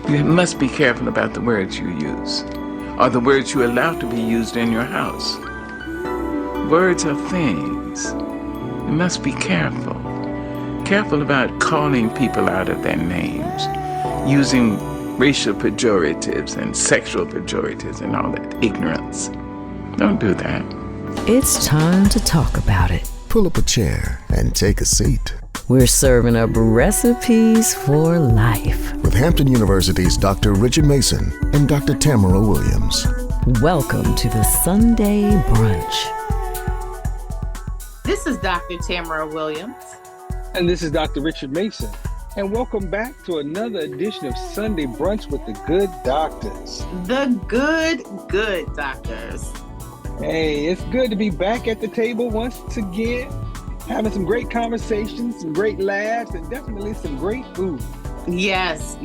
You must be careful about the words you use, or the words you allow to be used in your house. Words are things. You must be careful. Careful about calling people out of their names, using racial pejoratives and sexual pejoratives and all that ignorance. Don't do that. It's time to talk about it. Pull up a chair and take a seat. We're serving up recipes for life. With Hampton University's Dr. Richard Mason and Dr. Tamara Williams. Welcome to the Sunday Brunch. This is Dr. Tamara Williams. And this is Dr. Richard Mason. And welcome back to another edition of Sunday Brunch with the Good Doctors. The good doctors. Hey, it's good to be back at the table once again, having some great conversations, some great laughs, and definitely some great food. Yes.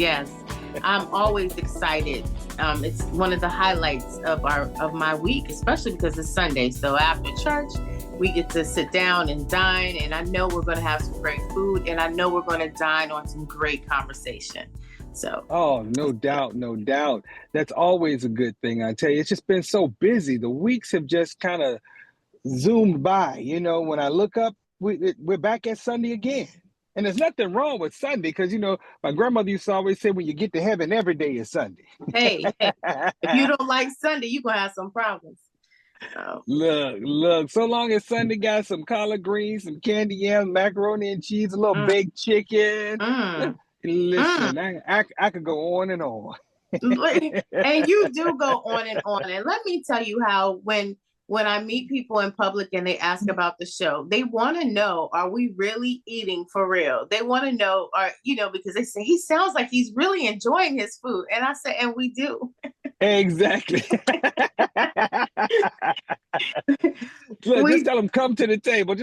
I'm always excited. It's one of the highlights of my week, especially because it's Sunday. So after church, we get to sit down and dine, and I know we're going to have some great food, and I know we're going to dine on some great conversation. So. Oh, no doubt. That's always a good thing. I tell you, it's just been so busy. The weeks have just kind of zoomed by. You know, when I look up, we're back at Sunday again. And there's nothing wrong with Sunday because, you know, my grandmother used to always say, when you get to heaven, every day is Sunday. Hey, if you don't like Sunday, you're going to have some problems. Oh. Look, so long as Sunday got some collard greens, some candy yams, macaroni and cheese, a little baked chicken. Listen, I could go on and on. And you do go on and on. And let me tell you how when I meet people in public and they ask about the show, they want to know, are we really eating for real? They want to know, because they say, he sounds like he's really enjoying his food. And I say, and we do. Exactly. Look, just tell them come to the table.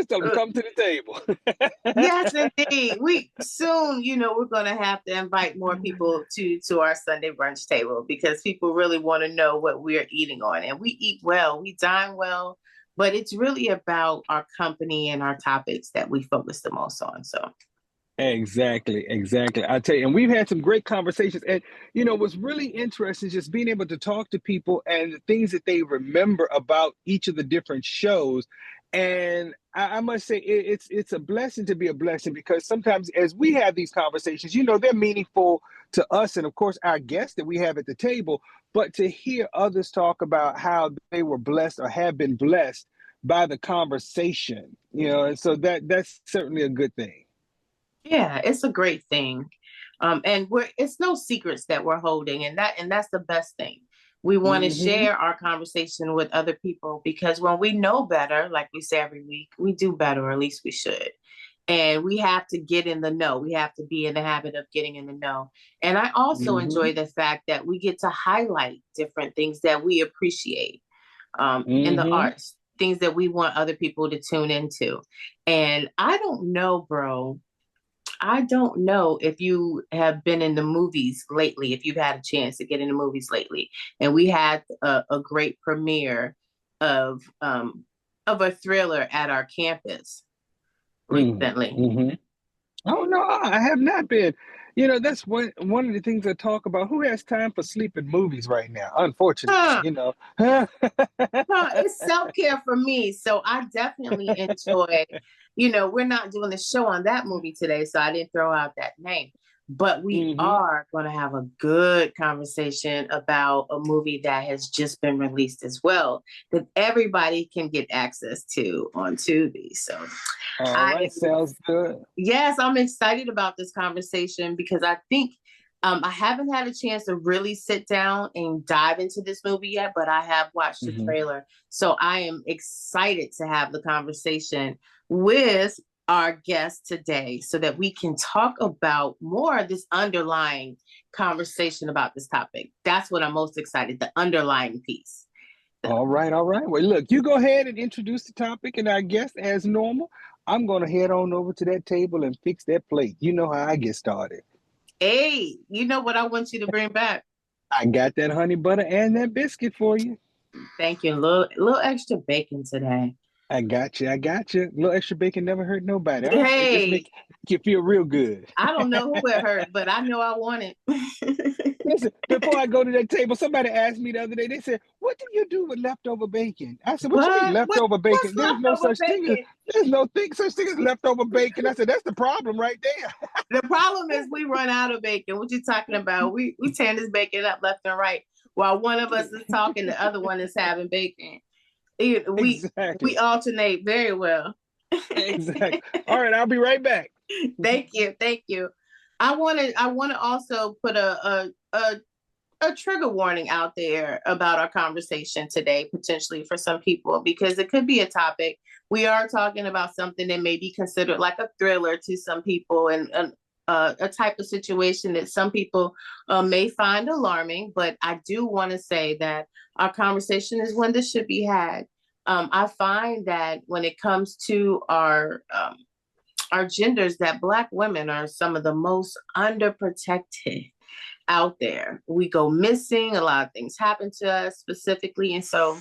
Yes, indeed. We soon, we're going to have to invite more people to our Sunday brunch table because people really want to know what we're eating on. And we eat well, we dine well, but it's really about our company and our topics that we focus the most on. So. Exactly. I tell you, and we've had some great conversations. And, what's really interesting is just being able to talk to people and the things that they remember about each of the different shows. And I must say, it's a blessing to be a blessing because sometimes as we have these conversations, they're meaningful to us and, of course, our guests that we have at the table. But to hear others talk about how they were blessed or have been blessed by the conversation, and so that's certainly a good thing. Yeah, it's a great thing. And it's no secrets that we're holding, and that's the best thing. We want to share our conversation with other people because when we know better, like we say every week, we do better, or at least we should. And we have to get in the know. We have to be in the habit of getting in the know. And I also enjoy the fact that we get to highlight different things that we appreciate in the arts, things that we want other people to tune into. And I don't know, bro. I don't know if you have been in the movies lately, if you've had a chance to get in the movies lately. And we had a great premiere of a thriller at our campus recently. Oh, no, I have not been. That's one of the things I talk about. Who has time for sleeping movies right now? Unfortunately, It's self-care for me. So I definitely enjoy, we're not doing the show on that movie today, so I didn't throw out that name. But we are going to have a good conversation about a movie that has just been released as well, that everybody can get access to on Tubi. So all right, sounds good. Yes, I'm excited about this conversation because I think I haven't had a chance to really sit down and dive into this movie yet, but I have watched the trailer. So I am excited to have the conversation with our guest today so that we can talk about more of this underlying conversation about this topic. That's what I'm most excited, the underlying piece. All right. Well, look, you go ahead and introduce the topic and our guest as normal. I'm going to head on over to that table and fix that plate. You know how I get started. Hey, you know what I want you to bring back? I got that honey butter and that biscuit for you. Thank you. A little extra bacon today. I got you. A little extra bacon never hurt nobody. Hey. It just make you feel real good. I don't know who it hurt, but I know I want it. Listen, before I go to that table, somebody asked me the other day, they said, what do you do with leftover bacon? I said, what you mean leftover bacon? What's leftover bacon? There's no such thing as leftover bacon. I said, that's the problem right there. The problem is we run out of bacon. What you talking about? We tear this bacon up left and right. While one of us is talking, the other one is having bacon. We alternate very well. Exactly. All right, I'll be right back. Thank you. I want to also put a trigger warning out there about our conversation today, potentially for some people, because it could be a topic. We are talking about something that may be considered like a thriller to some people, and a type of situation that some people may find alarming. But I do want to say that our conversation is one that should be had. I find that when it comes to our genders, that Black women are some of the most underprotected out there. We go missing. A lot of things happen to us specifically. And so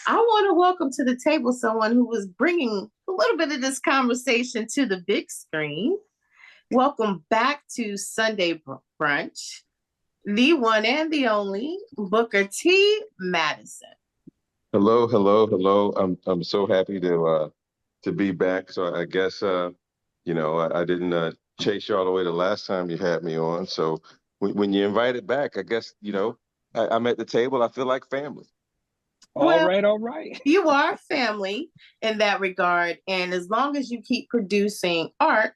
I want to welcome to the table someone who was bringing a little bit of this conversation to the big screen. Welcome back to Sunday Brunch, the one and the only Booker T. Madison. Hello. I'm so happy to be back. So I guess I didn't chase you all the way the last time you had me on. So when you invited back, I guess I'm at the table. I feel like family. All right. You are family in that regard, and as long as you keep producing art,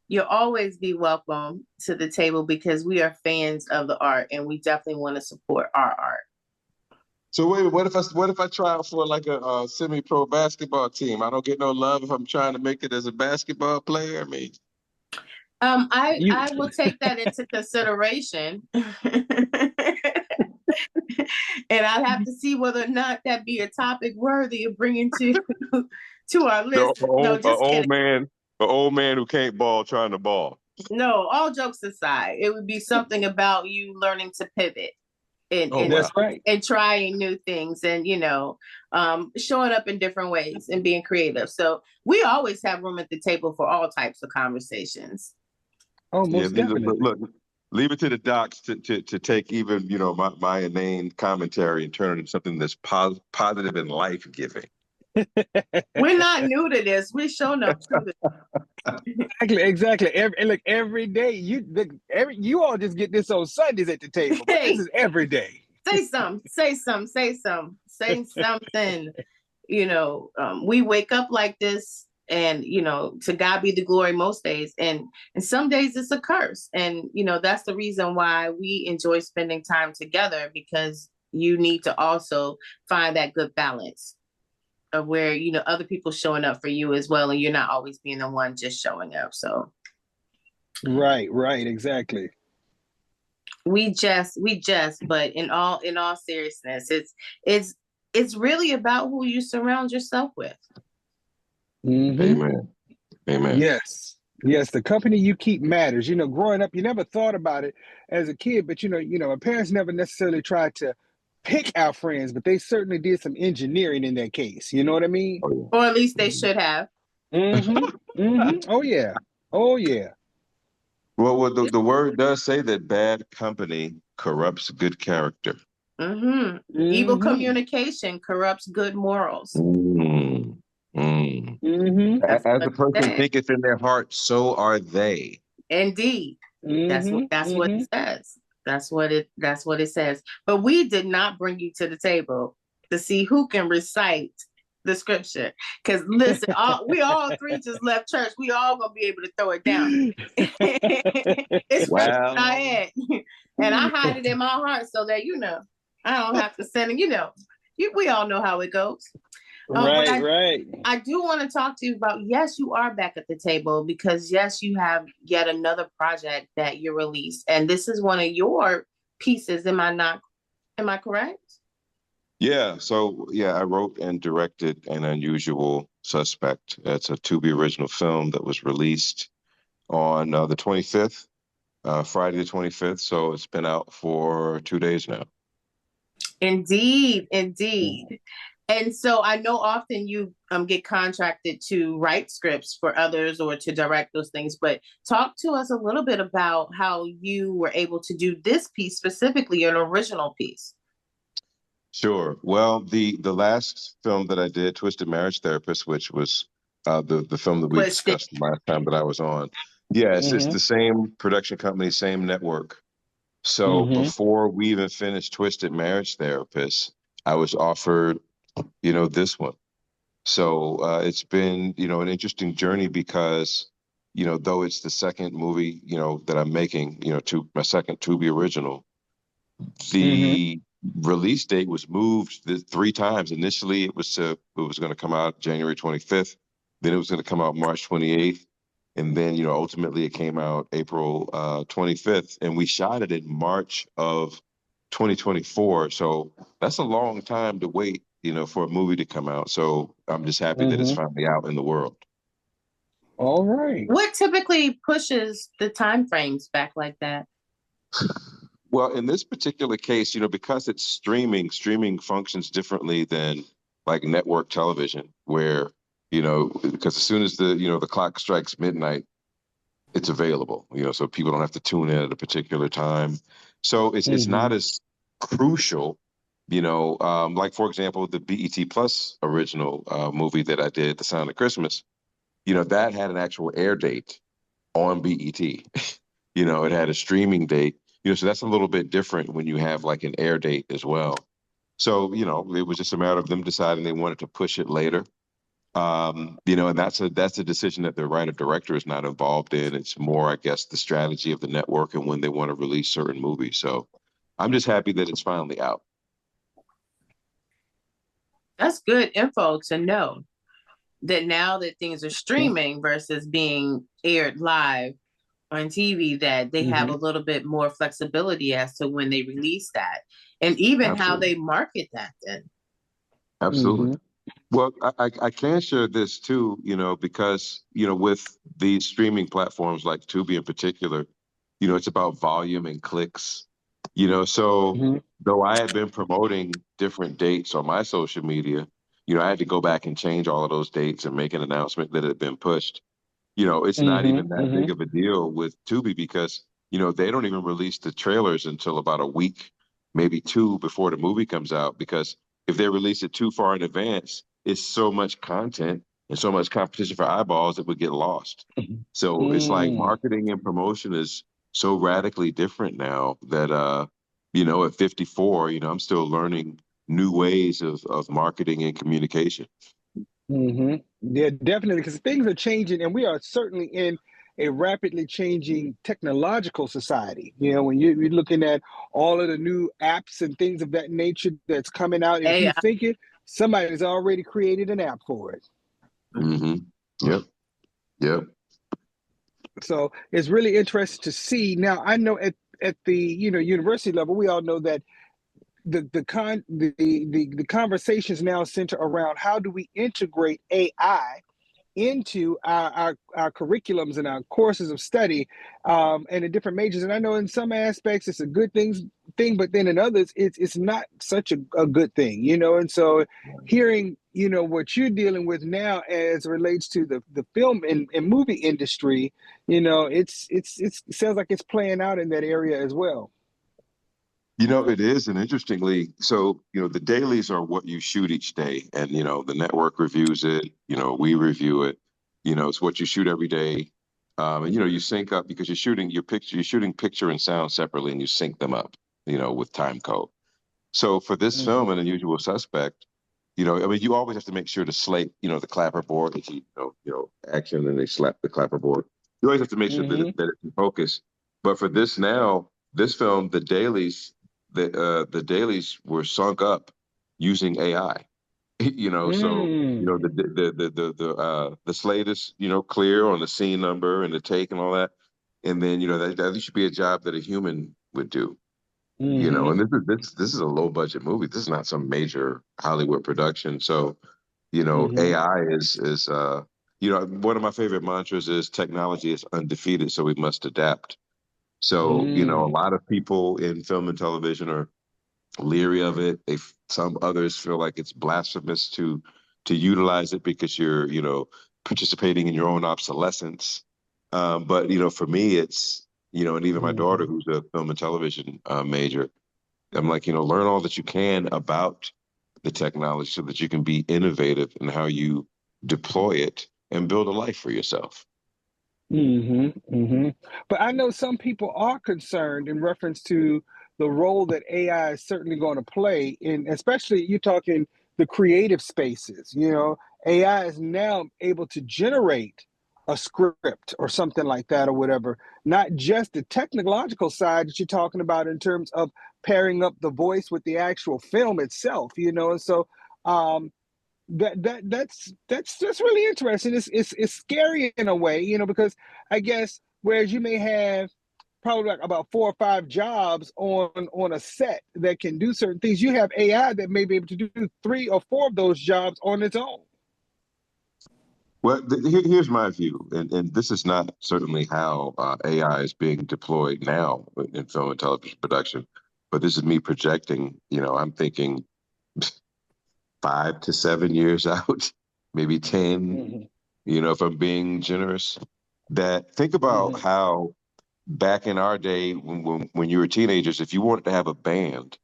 you'll always be welcome to the table because we are fans of the art, and we definitely want to support our art. So wait, what if I try out for like a semi-pro basketball team? I don't get no love if I'm trying to make it as a basketball player. I mean, I will take that into consideration, and I'd have to see whether or not that be a topic worthy of bringing to our list. An old man who can't ball trying to ball. No, all jokes aside, it would be something about you learning to pivot. That's right. And trying new things, and showing up in different ways and being creative. So we always have room at the table for all types of conversations. Oh, most definitely. Look, leave it to the docs to take even my inane commentary and turn it into something that's positive and life giving. We're not new to this. We're showing up to this. Exactly. Every day you all just get this on Sundays at the table. But this is every day. Say something. We wake up like this, and to God be the glory most days, and some days it's a curse, and that's the reason why we enjoy spending time together, because you need to also find that good balance of where other people showing up for you as well, and you're not always being the one just showing up. So right, exactly. We just, but in all seriousness, it's really about who you surround yourself with. Mm-hmm. Amen. Yes, the company you keep matters. Growing up, you never thought about it as a kid, but our parents never necessarily tried to pick our friends, but they certainly did some engineering in that case. You know what I mean? Or at least they should have. Oh yeah. Well, the word does say that bad company corrupts good character. Evil communication corrupts good morals. As the person thinketh in their heart, so are they. Indeed. That's what it says. That's what it says. But we did not bring you to the table to see who can recite the scripture. Because listen, we all three just left church. We all gonna be able to throw it down. It's in my head, and I hide it in my heart so that I don't have to send it. We all know how it goes. Right. I do want to talk to you about, yes, you are back at the table, because yes, you have yet another project that you released, and this is one of your pieces. Am I correct? Yeah. So I wrote and directed An Unusual Suspect. It's a to be original film that was released on the 25th, Friday the 25th. So it's been out for 2 days now. Indeed. And so I know often you get contracted to write scripts for others or to direct those things, but talk to us a little bit about how you were able to do this piece specifically, an original piece. Sure. Well, the last film that I did, Twisted Marriage Therapist, which was the film that we Twisted. discussed last time that I was on. Yeah, it's Mm-hmm. the same production company, same network. So Mm-hmm. before we even finished Twisted Marriage Therapist, I was offered, this one. So it's been, an interesting journey because, though it's the second movie, that I'm making, my second Tubi original, Mm-hmm. the release date was moved three times. Initially, it was going to come out January 25th. Then it was going to come out March 28th. And then, ultimately it came out April 25th. And we shot it in March of 2024. So that's a long time to wait, for a movie to come out. So I'm just happy that it's Mm-hmm. finally out in the world. All right. What typically pushes the time frames back like that? Well, in this particular case, because it's streaming functions differently than like network television, where, because as soon as the clock strikes midnight, it's available, so people don't have to tune in at a particular time. So it's Mm-hmm. not as crucial, like for example, the BET Plus original movie that I did, The Sound of Christmas, that had an actual air date on BET. It had a streaming date, so that's a little bit different when you have like an air date as well. So, it was just a matter of them deciding they wanted to push it later. And that's a decision that the writer director is not involved in. It's more, I guess, the strategy of the network and when they want to release certain movies. So I'm just happy that it's finally out. That's good info to know that now that things are streaming versus being aired live on TV, that they have Mm-hmm. a little bit more flexibility as to when they release that and even how Absolutely. they market that then. Absolutely. Mm-hmm. Well, I can share this too, because, with these streaming platforms like Tubi in particular, it's about volume and clicks, so Mm-hmm. though I had been promoting different dates on my social media, I had to go back and change all of those dates and make an announcement that it had been pushed. It's not even Mm-hmm. that big Mm-hmm. of a deal with Tubi because, they don't even release the trailers until about a week, maybe two before the movie comes out. Because if they release it too far in advance, it's so much content and so much competition for eyeballs it would get lost. So it's like Mm-hmm. marketing and promotion is so radically different now that, at 54, I'm still learning new ways of marketing and communication. Mm-hmm. Yeah, definitely, because things are changing, and we are certainly in a rapidly changing technological society. When you're looking at all of the new apps and things of that nature that's coming out, and if you AI. think it, somebody's already created an app for it. Hmm. Yep. Yep. So it's really interesting to see. Now, I know at the university level, we all know that the conversations now center around how do we integrate AI into our curriculums and our courses of study, and the different majors. And I know in some aspects it's a good thing, but then in others it's not such a good thing, And so hearing, what you're dealing with now as it relates to the film and movie industry, it sounds like it's playing out in that area as well. It is. And interestingly, so, the dailies are what you shoot each day. And, the network reviews it, we review it, it's what you shoot every day. And, you sync up because you're shooting picture and sound separately and you sync them up, with time code. So for this film, Mm-hmm. An Unusual Suspect, I mean, you always have to make sure to slate, the clapper board, that action and they slap the clapper board. You always have to make sure that, Mm-hmm. that it's in focus. But for this film, the dailies were sunk up using AI. So Mm. the slate is clear on the scene number and the take and all that, and then that should be a job that a human would do. Mm-hmm. And this is a low budget movie. This is not some major Hollywood production. So, Mm-hmm. AI is one of my favorite mantras is technology is undefeated, so we must adapt. So, a Mm. lot of people in film and television are leery of it. Some others feel like it's blasphemous to utilize it because you're, participating in your own obsolescence. But for me, it's and even my daughter, who's a film and television major, I'm like, learn all that you can about the technology so that you can be innovative in how you deploy it and build a life for yourself. But I know some people are concerned in reference to the role that AI is certainly going to play in, especially you're talking the creative spaces. AI is now able to generate a script or something like that or whatever, not just the technological side that you're talking about in terms of pairing up the voice with the actual film itself, and so um, that's really interesting. It's scary in a way, because I guess whereas you may have probably like about 4 or 5 jobs on a set that can do certain things, you have AI that may be able to do 3 or 4 of those jobs on its own. Well, here's my view, and this is not certainly how AI is being deployed now in film and television production, but this is me projecting. I'm thinking 5 to 7 years out, maybe 10. If I'm being generous. That think about how back in our day when you were teenagers, if you wanted to have a band,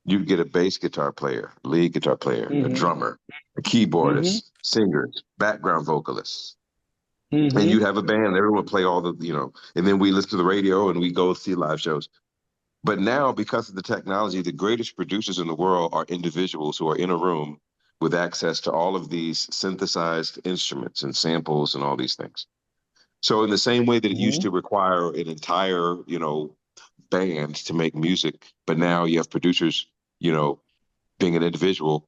you'd get a bass guitar player, lead guitar player, a drummer, a keyboardist, singers, background vocalists. And you'd have a band, everyone would play all the, and then we listen to the radio and we go see live shows. But now, because of the technology, the greatest producers in the world are individuals who are in a room with access to all of these synthesized instruments and samples and all these things. So in the same way that it used to require an entire, band to make music, but now you have producers, being an individual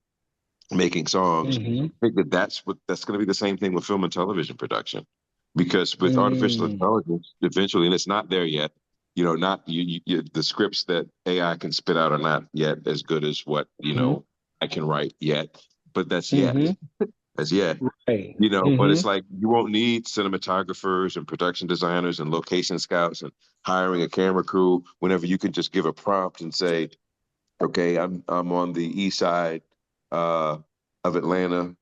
making songs. I think that's going to be the same thing with film and television production, because with artificial intelligence, eventually, and it's not there yet. Not the scripts that AI can spit out are not yet as good as what I can write yet, but that's yet. That's yet. Right. But it's like you won't need cinematographers and production designers and location scouts and hiring a camera crew whenever you can just give a prompt and say, okay, I'm on the east side of Atlanta,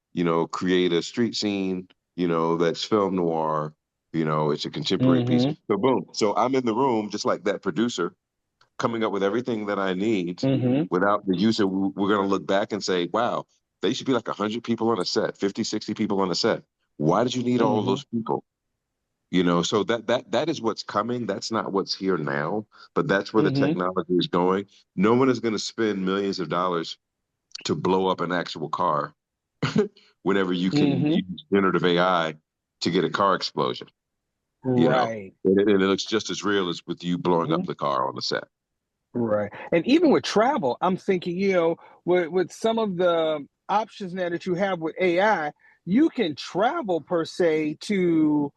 create a street scene, that's film noir, it's a contemporary piece. So boom. So I'm in the room just like that producer, coming up with everything that I need without the user. We're going to look back and say, wow, they should be like 100 people on a set, 50, 60 people on a set. Why did you need all those people? So that is what's coming. That's not what's here now, but that's where the technology is going. No one is going to spend millions of dollars to blow up an actual car whenever you can use generative AI to get a car explosion. Right. And it looks just as real as with you blowing up the car on the set. Right. And even with travel, I'm thinking, with some of the options now that you have with AI, you can travel per se to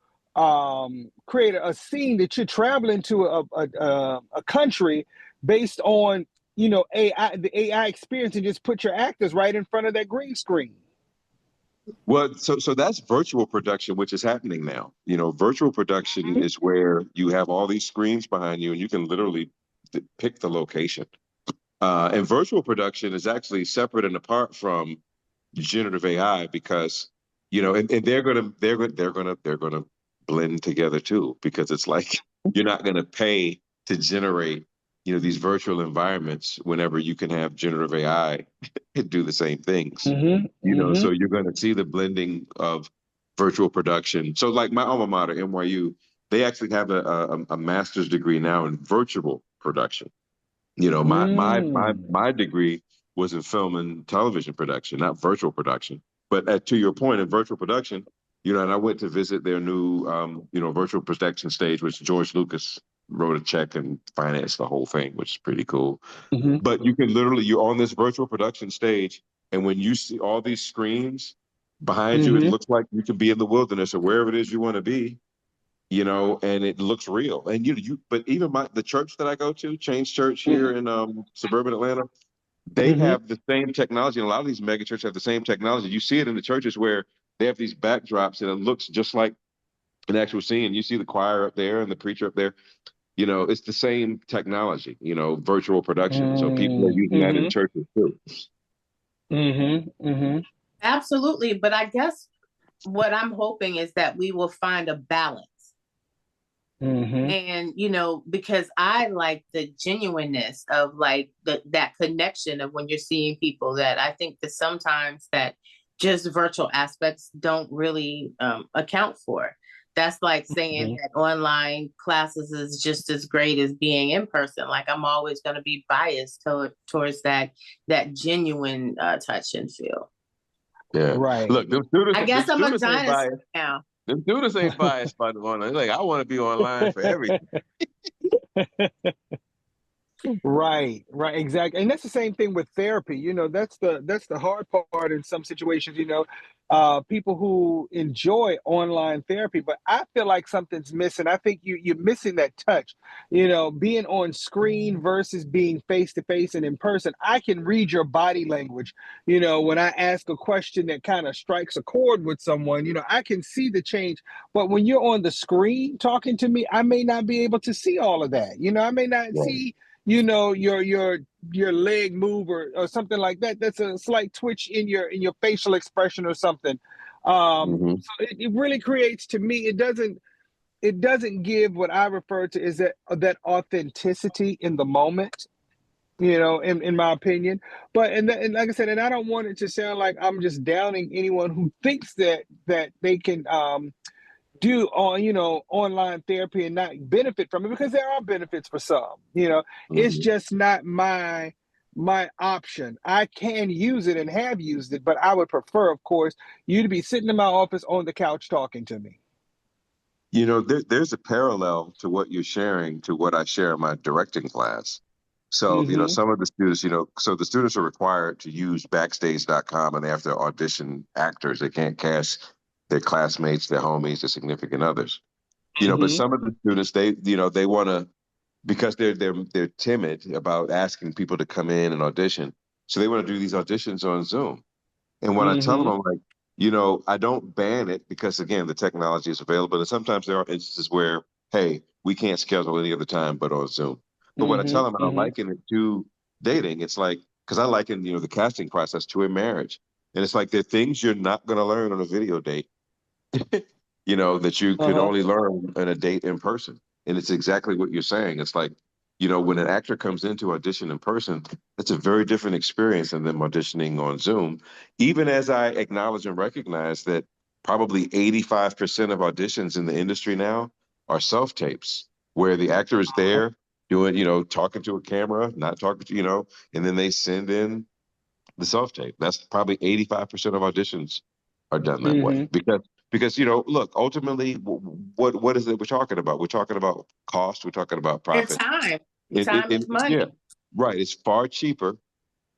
create a scene that you're traveling to a country based on, AI, the AI experience, and just put your actors right in front of that green screen. Well, so that's virtual production, which is happening now. Virtual production is where you have all these screens behind you and you can literally pick the location. And virtual production is actually separate and apart from generative AI because, and they're gonna blend together too, because it's like you're not gonna pay to generate, these virtual environments whenever you can have generative AI do the same things. So you're gonna see the blending of virtual production. So like my alma mater, NYU, they actually have a master's degree now in virtual production. My degree was in film and television production, not virtual production. But to your point, in virtual production, and I went to visit their new, virtual production stage, which George Lucas wrote a check and financed the whole thing, which is pretty cool. But you can literally, you're on this virtual production stage, and when you see all these screens behind you, it looks like you could be in the wilderness or wherever it is you want to be. And it looks real. And but even the church that I go to, Change Church here in suburban Atlanta, they have the same technology. And a lot of these mega churches have the same technology. You see it in the churches where they have these backdrops and it looks just like an actual scene. You see the choir up there and the preacher up there. It's the same technology, virtual production. So people are using that in churches too. Mm-hmm. Mm-hmm. Absolutely. But I guess what I'm hoping is that we will find a balance. Mm-hmm. And, because I like the genuineness of like that connection of when you're seeing people, that I think that sometimes that just virtual aspects don't really account for. That's like saying that online classes is just as great as being in person. Like I'm always going to be biased towards that genuine touch and feel. Yeah. Right. Look, them students, I them guess I'm a students ain't dinosaur biased. now. Them students ain't biased by the online. Like, I want to be online for everything. Right, right, exactly. And that's the same thing with therapy. That's the hard part in some situations, people who enjoy online therapy, but I feel like something's missing. I think you're missing that touch, being on screen versus being face to face and in person. I can read your body language, when I ask a question that kind of strikes a chord with someone, I can see the change. But when you're on the screen talking to me, I may not be able to see all of that. I may not Right. see your leg move or something like that. That's a slight twitch in your facial expression or something. Mm-hmm. So it really creates, to me, it doesn't give what I refer to as that authenticity in the moment, in my opinion. But and like I said, and I don't want it to sound like I'm just downing anyone who thinks that they can do online therapy and not benefit from it, because there are benefits for some. It's Mm-hmm. just not my option. I can use it and have used it, but I would prefer, of course, you to be sitting in my office on the couch talking to me. There's a parallel to what you're sharing to what I share in my directing class. So, Mm-hmm. some of the students, so the students are required to use backstage.com, and they have to audition actors. They can't cast their classmates, their homies, their significant others. But Mm-hmm. some of the students, they want to, because they're timid about asking people to come in and audition. So they want to do these auditions on Zoom. And when I tell them, Mm-hmm. I'm like, I don't ban it, because again, the technology is available. And sometimes there are instances where, hey, we can't schedule any other time but on Zoom. But when I tell them I don't Mm-hmm. liken it to dating, it's like, because I liken, the casting process to a marriage. And it's like there are things you're not going to learn on a video date, that you could Uh-huh. only learn on a date in person. And it's exactly what you're saying. It's like, when an actor comes into audition in person, it's a very different experience than them auditioning on Zoom. Even as I acknowledge and recognize that probably 85% of auditions in the industry now are self tapes, where the actor is there doing, talking to a camera, not talking to, and then they send in the self tape. That's probably 85% of auditions are done that way, Mm-hmm. because look, ultimately, what is it we're talking about? We're talking about cost. We're talking about And profit. time. Time is It's, yeah, money. right. It's far cheaper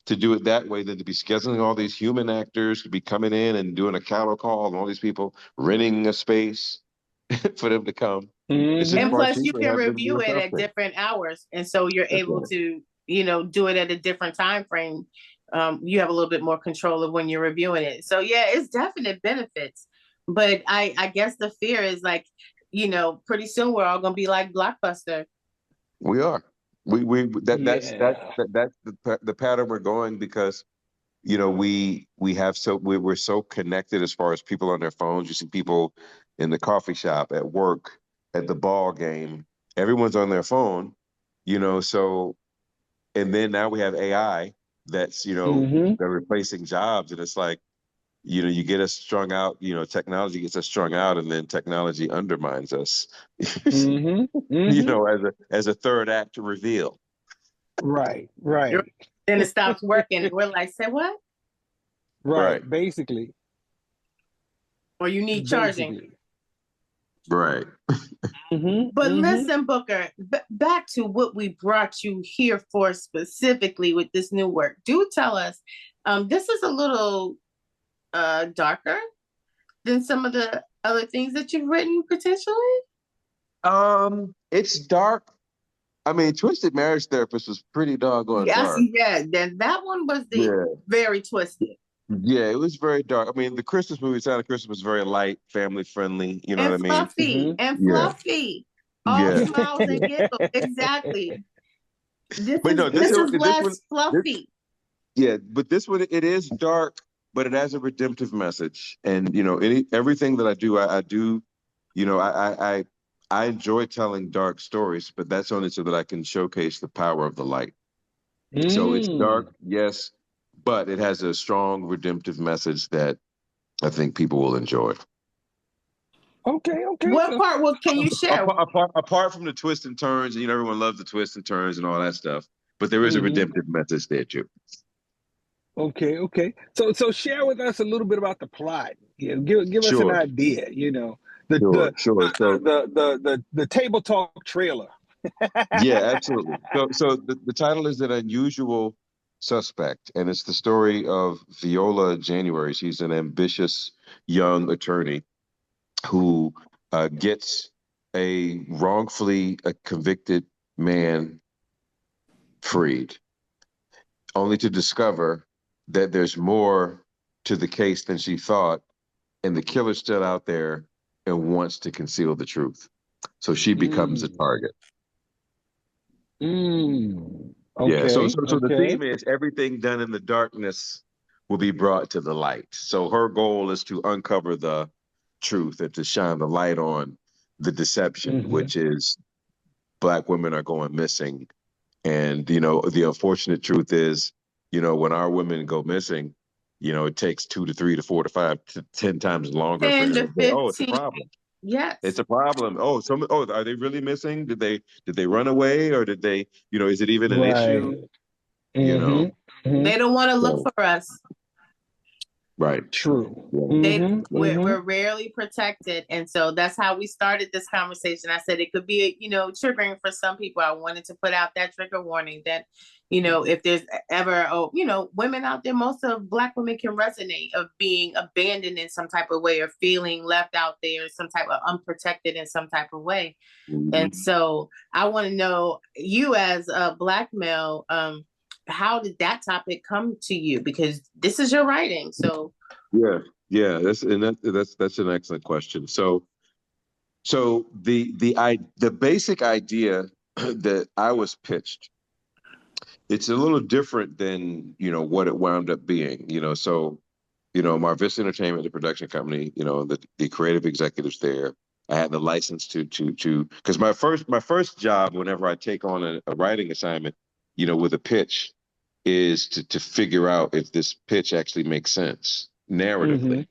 to do it that way than to be scheduling all these human actors to be coming in and doing a cattle call and all these people renting a space for them to come. It's just And Mm-hmm. far plus, you cheaper to can have them do review a it self at tape. different hours. And so you're That's able right. to, do it at a different time frame. You have a little bit more control of when you're reviewing it. So, yeah, it's definite benefits. But I guess the fear is like, pretty soon we're all going to be like Blockbuster. We are. Yeah. That's the pattern we're going, because we're so connected as far as people on their phones. You see people in the coffee shop, at work, at the ball game. Everyone's on their phone, so, and then now we have AI that's, Mm-hmm. they're replacing jobs, and it's like, you get us strung out, technology gets us strung out, and then technology undermines us, Mm-hmm. Mm-hmm. as a third act to reveal. Right. Right. Then it stops working. And we're like, say what? Right. Right. Basically. Or you need charging. Basically. Right. Mm-hmm. But Mm-hmm. listen, Booker, back to what we brought you here for specifically with this new work. Do tell us, this is a little darker than some of the other things that you've written potentially. It's dark. I mean, Twisted Marriage Therapist was pretty doggone Yes, dark. yeah. Then that one was the Yeah. very twisted Yeah, it was very dark. I mean, the Christmas movie, Santa Christmas, was very light, family friendly. You know what and I mean? fluffy and Yeah. fluffy. All Yeah. smiles and Yeah. giggles. Exactly. This But is no, this is less this fluffy. Yeah, but this one it is dark, but it has a redemptive message. And everything that I do, I do, you know, I enjoy telling dark stories, but that's only so that I can showcase the power of the light. So it's Mm. dark, yes, but it has a strong redemptive message that I think people will enjoy. Okay, okay. What So, part can you share? Apart from the twists and turns, and everyone loves the twists and turns and all that stuff, but there is a mhm. redemptive message there too. Okay, okay. So share with us a little bit about the plot. Yeah, give us an Sure, idea. The sure, the sure. So the table talk trailer. yeah, absolutely. So the title is An Unusual Suspect, and it's the story of Viola January. She's an ambitious young attorney who gets a wrongfully convicted man freed, only to discover that there's more to the case than she thought, and the killer's still out there and wants to conceal the truth. So she becomes a Mm, target. Yeah. So okay, so the okay. theme is everything done in the darkness will be brought to the light. So her goal is to uncover the truth and to shine the light on the deception, Mm-hmm. which is Black women are going missing. And the unfortunate truth is, when our women go missing, it takes 2 to 3 to 4 to 5 to 10 times longer for 10 them to to say, "Oh, it's a 15. problem. It's Yes. a problem. Oh, are they really missing? Did they run away, or did they, is it even an issue?" Right. You know. Mm-hmm. Mm-hmm. They don't want to look So, for us. right. True. Yeah. they Mm-hmm. we're Mm-hmm. rarely protected, and so that's how we started this conversation. I said it could be triggering for some people. I wanted to put out that trigger warning that if there's ever women out there, most of Black women can resonate of being abandoned in some type of way or feeling left out there, some type of unprotected in some type of way. Mhm. And so I want to know, you as a Black male, how did that topic come to you? Because this is your writing. So Yeah. Yeah. That's an excellent question. So the basic idea that I was pitched, it's a little different than what it wound up being. So Mar Vista Entertainment, the production company, the creative executives there. I had the license to because my first job, whenever I take on a writing assignment, with a pitch, is to figure out if this pitch actually makes sense Mm-hmm. narratively.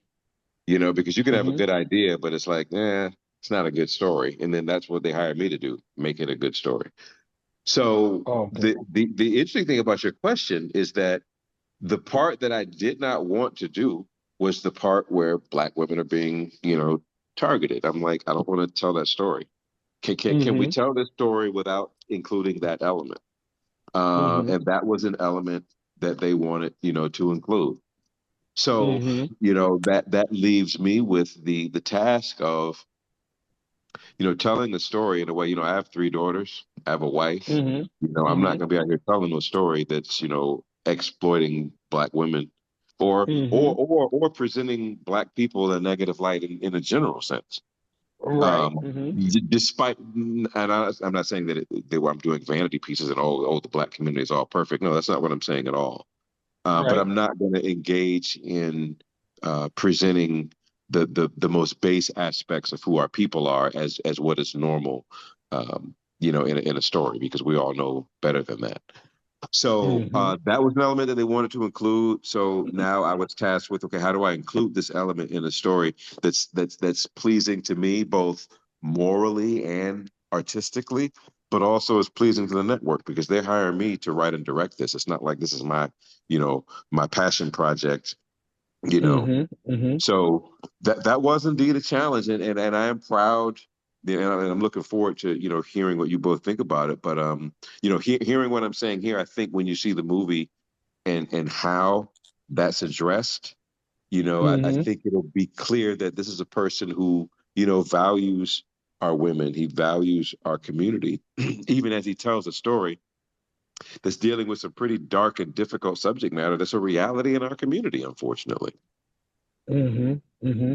Because you can have a Mm-hmm. good idea, but it's like, it's not a good story. And then that's what they hired me to do, make it a good story. So Okay. the interesting thing about your question is that the part that I did not want to do was the part where Black women are being, targeted. I'm like, I don't want to tell that story. Can we Mm-hmm. tell this story without including that element? Mm-hmm. And that was an element that they wanted, to include. So, Mm-hmm. that leaves me with the task of, telling a story in a way. I have 3 daughters, I have a wife. Mm-hmm. I'm not Mm-hmm. going to be out here telling a story that's, exploiting Black women or Mm-hmm. or or presenting Black people in a negative light in a general sense. Right. Mm-hmm. Despite, and I'm not saying that I'm doing vanity pieces and the Black community is all perfect. No, that's not what I'm saying at all. But Right. I'm not going to engage in presenting the most base aspects of who our people are as what is normal, in a story, because we all know better than that. So Mm-hmm. that was an element that they wanted to include. So now I was tasked with, okay, how do I include this element in a story that's pleasing to me, both morally and artistically, but also is pleasing to the network, because they're hiring me to write and direct this. It's not like this is my passion project, you know. Mm-hmm. Mm-hmm. So that was indeed a challenge, and I am proud, and I'm looking forward to hearing what you both think about it. But hearing what I'm saying here, I think when you see the movie and how that's addressed, I Mm-hmm. think it'll be clear that this is a person who values our women. He values our community, even as he tells a story that's dealing with some pretty dark and difficult subject matter that's a reality in our community, unfortunately. Mm-hmm. Mm-hmm.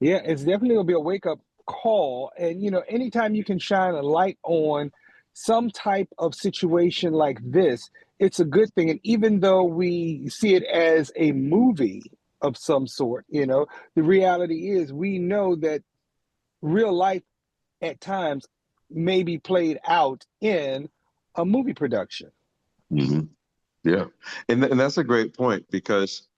Yeah, it's definitely gonna be a wake up call. And anytime you can shine a light on, some type of situation like this, it's a good thing. And even though we see it as a movie of some sort, the reality is we know that real life at times may be played out in a movie production. Mm-hmm. Yeah. And that's a great point because,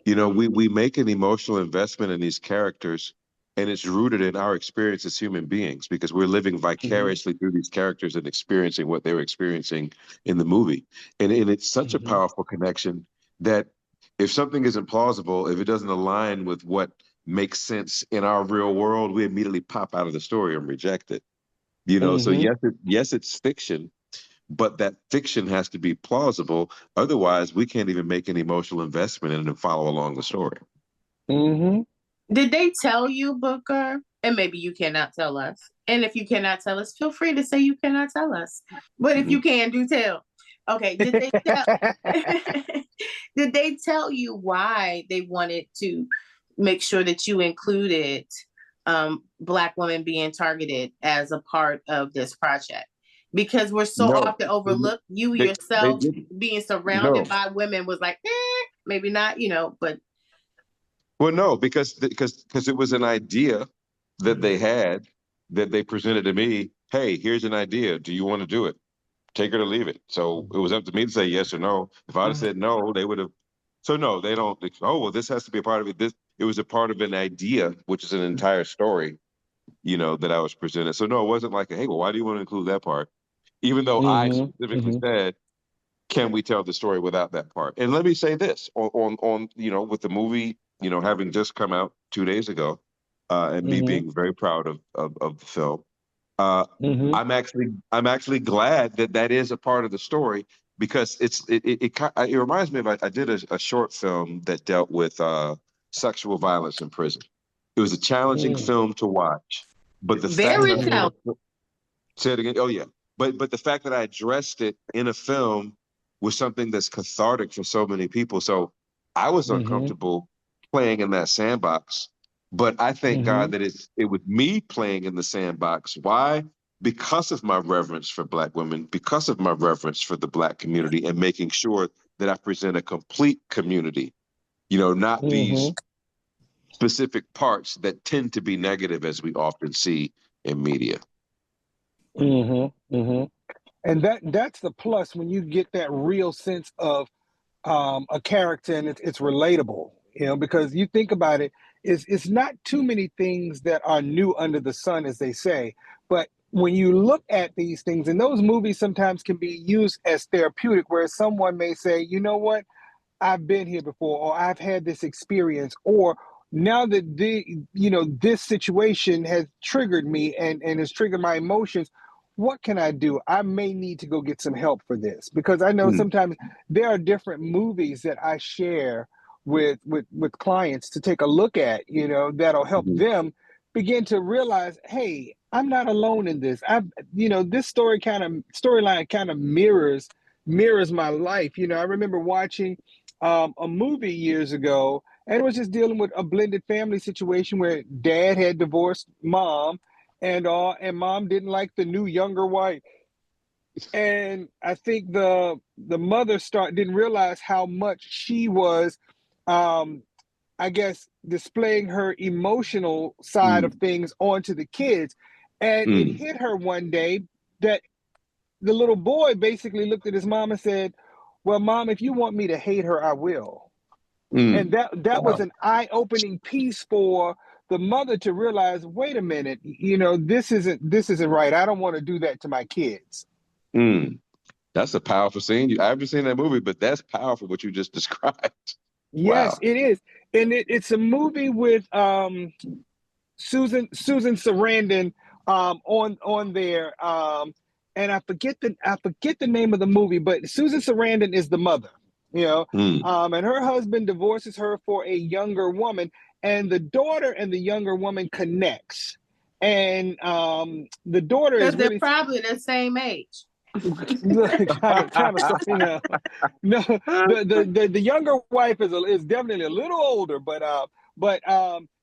we make an emotional investment in these characters, and it's rooted in our experience as human beings because we're living vicariously through these characters and experiencing what they were experiencing in the movie. And it's such a powerful connection that if something isn't plausible, if it doesn't align with what makes sense in our real world, we immediately pop out of the story and reject it. So yes, it's fiction, but that fiction has to be plausible. Otherwise, we can't even make an emotional investment in it and follow along the story. Did they tell you, Booker? And maybe you cannot tell us. And if you cannot tell us, feel free to say you cannot tell us. But if you can, do tell. Okay, did they tell did they tell you why they wanted to make sure that you included Black women being targeted as a part of this project? Because we're so often overlooked. You yourself being surrounded by women was like, maybe not, but. Well, no, because it was an idea that they had that they presented to me. Hey, here's an idea. Do you want to do it? Take it or leave it. So it was up to me to say yes or no. If I'd have said no, they would have. So no, they don't. Oh, well, this has to be a part of it. It was a part of an idea, which is an entire story, that I was presented. So no, it wasn't like, hey, well, why do you want to include that part? Even though I specifically said, can we tell the story without that part? And let me say this on with the movie, having just come out 2 days ago, and me being very proud of the film. I'm actually glad that is a part of the story because it reminds me of I did a short film that dealt with sexual violence in prison. It was a challenging film to watch, but the fact very that say it again. Oh yeah, but the fact that I addressed it in a film was something that's cathartic for so many people. So I was uncomfortable playing in that sandbox. But I thank God that it was me playing in the sandbox. Why? Because of my reverence for Black women, because of my reverence for the Black community, and making sure that I present a complete community, not these specific parts that tend to be negative as we often see in media. And that's the plus when you get that real sense of a character and it's relatable, because you think about it, it's not too many things that are new under the sun, as they say. But when you look at these things, and those movies sometimes can be used as therapeutic, where someone may say, you know what, I've been here before, or I've had this experience, or now that this situation has triggered me and has triggered my emotions, what can I do? I may need to go get some help for this, because I know sometimes there are different movies that I share with clients to take a look at, that'll help them begin to realize, hey, I'm not alone in this. This storyline kind of mirrors my life. I remember watching a movie years ago, and it was just dealing with a blended family situation where dad had divorced mom, and mom didn't like the new younger wife. And I think the mother didn't realize how much she was, I guess, displaying her emotional side of things onto the kids. And it hit her one day that the little boy basically looked at his mom and said, well, Mom, if you want me to hate her, I will. And that was an eye-opening piece for the mother to realize, wait a minute, this isn't right. I don't want to do that to my kids. That's a powerful scene. I haven't seen that movie, but that's powerful what you just described. Yes, wow. It is. And it's a movie with Susan Sarandon on there. And I forget the name of the movie, but Susan Sarandon is the mother. And her husband divorces her for a younger woman, and the daughter and the younger woman connects, and the daughter is really, they're probably the same age. kind of no, the younger wife is definitely a little older, but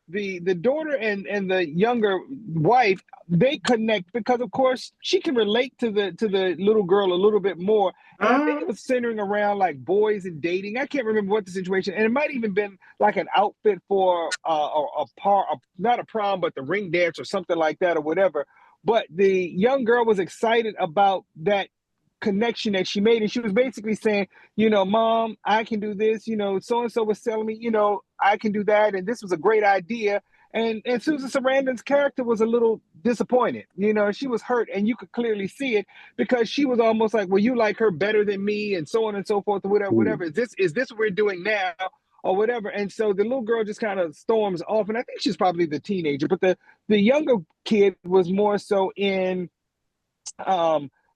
the daughter and the younger wife, they connect because of course she can relate to the little girl a little bit more. And I think it was centering around like boys and dating. I can't remember what the situation, and it might even been like an outfit for not a prom, but the ring dance or something like that or whatever. But the young girl was excited about that connection that she made, and she was basically saying, Mom, I can do this, so and so was telling me, I can do that, and this was a great idea. And Susan Sarandon's character was a little disappointed. She was hurt, and you could clearly see it because she was almost like, well, you like her better than me, and so on and so forth, or whatever. Is this what we're doing now, or whatever? And so the little girl just kind of storms off, and I think she's probably the teenager, but the younger kid was more so in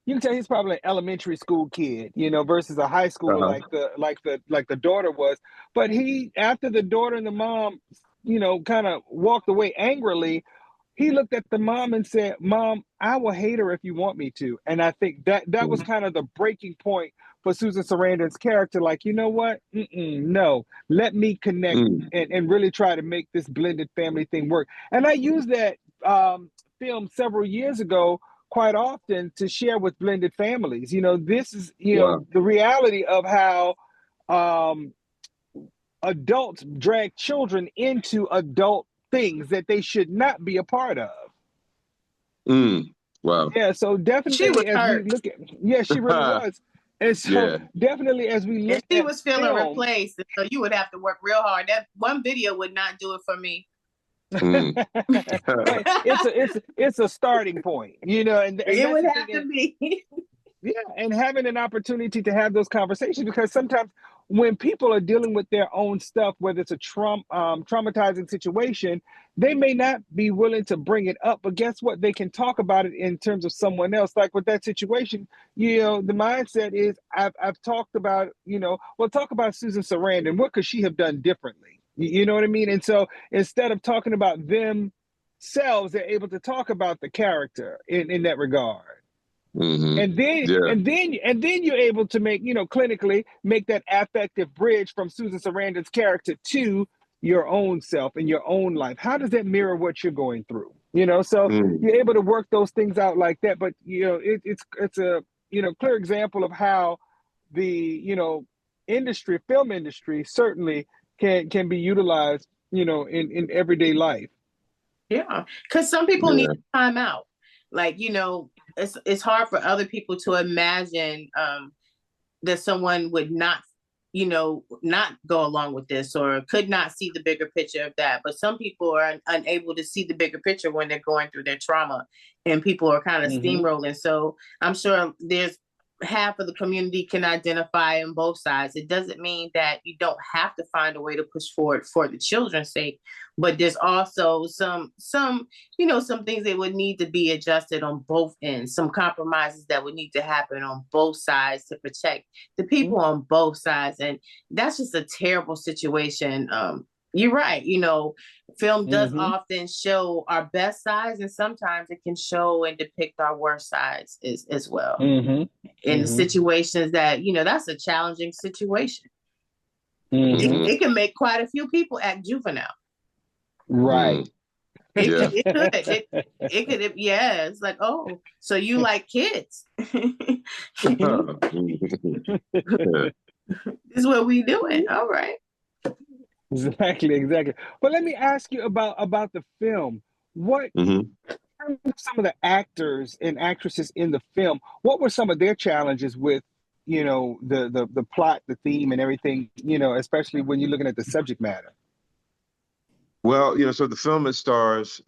you can tell he's probably an elementary school kid, versus a high schooler like the daughter was. But he, after the daughter and the mom, kind of walked away angrily, he looked at the mom and said, "Mom, I will hate her if you want me to." And I think that was kind of the breaking point for Susan Sarandon's character. Like, you know what? No, let me connect and really try to make this blended family thing work. And I used that film several years ago quite often to share with blended families. This is, Wow. the reality of how adults drag children into adult things that they should not be a part of. Wow. Yeah, so She was definitely as hurt. we look at, she really was. And so definitely as we look And she at was feeling film, replaced. So you would have to work real hard. That one video would not do it for me. but it's a starting point, and It that's would the have thing. to be. Yeah, and having an opportunity to have those conversations, because sometimes when people are dealing with their own stuff, whether it's a traumatizing situation, they may not be willing to bring it up. But guess what? They can talk about it in terms of someone else. Like with that situation, the mindset is I've talked about, talk about Susan Sarandon. What could she have done differently? You know what I mean? And so instead of talking about themselves, they're able to talk about the character in that regard. And then you're able to make, clinically make that affective bridge from Susan Sarandon's character to your own self and your own life. How does that mirror what you're going through? So you're able to work those things out like that. But it's a clear example of how the film industry certainly can be utilized in everyday life. Yeah, because some people need time out. Like, it's hard for other people to imagine that someone would not go along with this or could not see the bigger picture of that. But some people are unable to see the bigger picture when they're going through their trauma, and people are kind of steamrolling. So I'm sure there's half of the community can identify on both sides. It doesn't mean that you don't have to find a way to push forward for the children's sake, but there's also some things that would need to be adjusted on both ends, some compromises that would need to happen on both sides to protect the people on both sides. And that's just a terrible situation. You're right. Film does often show our best sides, and sometimes it can show and depict our worst sides as well. In situations that, that's a challenging situation. It can make quite a few people act juvenile. Right. It could. Yeah. It's like, oh, so you like kids. This is what we doing. All right. Exactly. But let me ask you about the film. What some of the actors and actresses in the film, what were some of their challenges with, the plot, the theme, and everything, especially when you're looking at the subject matter? Well, so the film, it stars,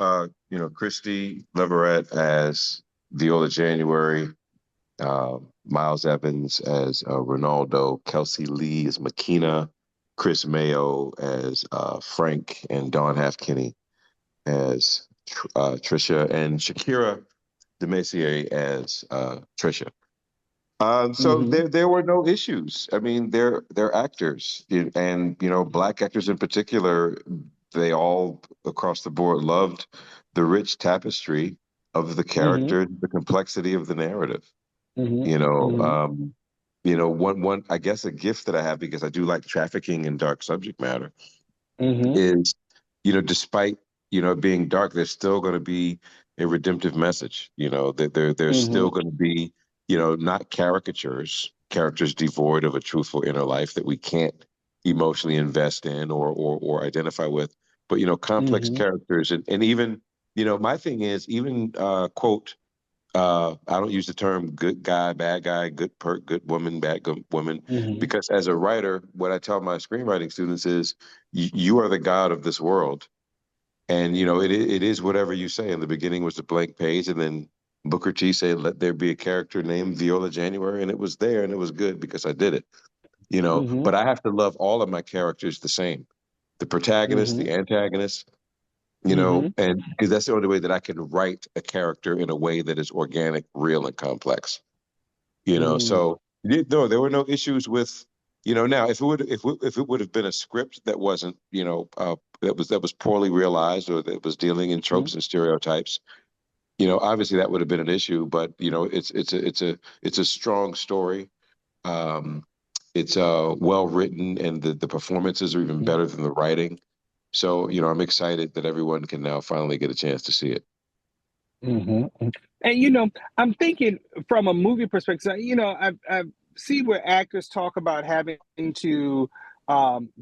Christy Leverett as Viola January, Miles Evans as Ronaldo, Kelsey Lee as Makina, Chris Mayo as Frank, and Dawn Halfkinney as Trisha, and Shakira DeMessier as Trisha. So there were no issues. I mean, they're actors, and Black actors in particular. They all across the board loved the rich tapestry of the character, the complexity of the narrative. One I guess a gift that I have, because I do like trafficking in dark subject matter, is despite, being dark, there's still going to be a redemptive message. That there's still Mm-hmm. going to be, not characters devoid of a truthful inner life that we can't emotionally invest in or identify with, but, complex Mm-hmm. characters. And even, my thing is even, quote, I don't use the term good guy, bad guy, good woman, bad good woman, Mm-hmm. because as a writer, what I tell my screenwriting students is you are the god of this world. And, it is whatever you say. In the beginning was the blank page. And then Booker T said, let there be a character named Viola January. And it was there and it was good because I did it, Mm-hmm. but I have to love all of my characters the same, the protagonist, Mm-hmm. the antagonist, Mm-hmm. and because that's the only way that I can write a character in a way that is organic, real, and complex. Mm-hmm. So no, there were no issues with, now if it would have been a script that wasn't, that was poorly realized or that was dealing in tropes and stereotypes, obviously that would have been an issue. But it's a strong story. Um, it's well written, and the performances are even better than the writing. So, I'm excited that everyone can now finally get a chance to see it. Mm-hmm. And I'm thinking from a movie perspective. I see where actors talk about having to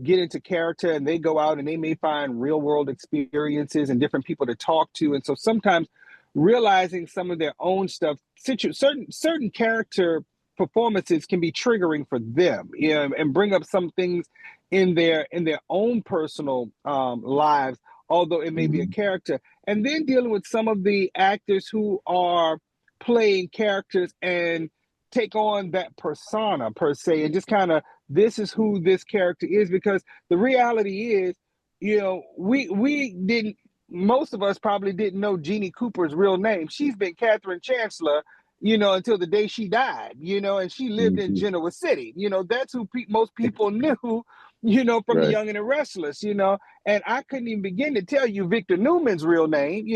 get into character, and they go out and they may find real world experiences and different people to talk to, and so sometimes realizing some of their own stuff, certain character performances can be triggering for them, and bring up some things in their own personal lives, although it may be a Mhm. character, and then dealing with some of the actors who are playing characters and take on that persona per se, and just kind of, this is who this character is, because the reality is, we didn't, most of us probably didn't know Jeannie Cooper's real name. She's been Catherine Chancellor, until the day she died, and she lived in Mhm. Genoa City. That's who most people knew, from the Right. Young and the Restless, and I couldn't even begin to tell you Victor Newman's real name,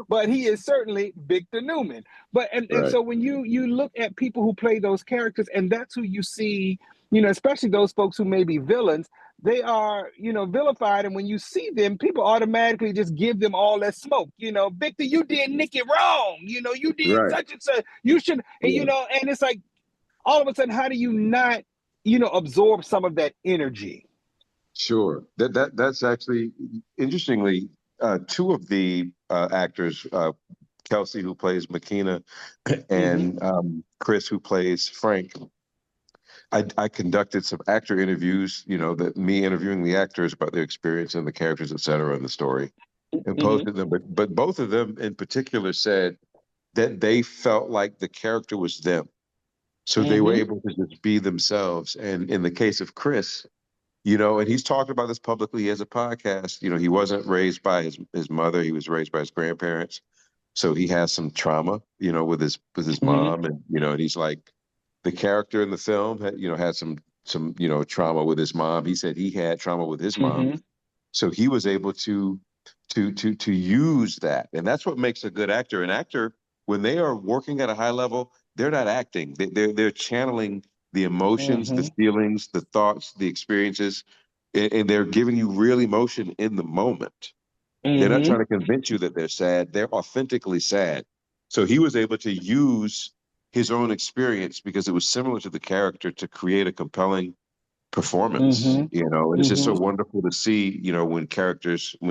but he is certainly Victor Newman. But and Right. so when you look at people who play those characters, and that's who you see, especially those folks who may be villains, they are, vilified. And when you see them, people automatically just give them all that smoke. Victor, you did Nikki wrong. You did Right. such and such. You should, and Yeah. and it's like all of a sudden, how do you not, absorb some of that energy? Sure. That's actually interestingly, two of the actors, Kelsey, who plays Makina, Mm-hmm. and Chris, who plays Frank. I conducted some actor interviews, that me interviewing the actors about their experience and the characters, et cetera, in the story, and Mm-hmm. posted them. But both of them in particular said that they felt like the character was them. So they were Mm-hmm. able to just be themselves. And in the case of Chris, and he's talked about this publicly. He has a podcast. He wasn't raised by his mother. He was raised by his grandparents. So he has some trauma, with his Mm-hmm. mom. And, and he's like, the character in the film had some, trauma with his mom. He said he had trauma with his mom. Mm-hmm. So he was able to use that. And that's what makes a good actor. An actor, when they are working at a high level, they're not acting. They're channeling the emotions, the Mm-hmm. feelings, the thoughts, the experiences, and they're giving you real emotion in the moment. They're not Mm-hmm. trying to convince you that they're sad. They're authentically sad. So he was able to use his own experience because it was similar to the character to create a compelling performance, Mm-hmm. and it's just so Mm-hmm. wonderful to see, when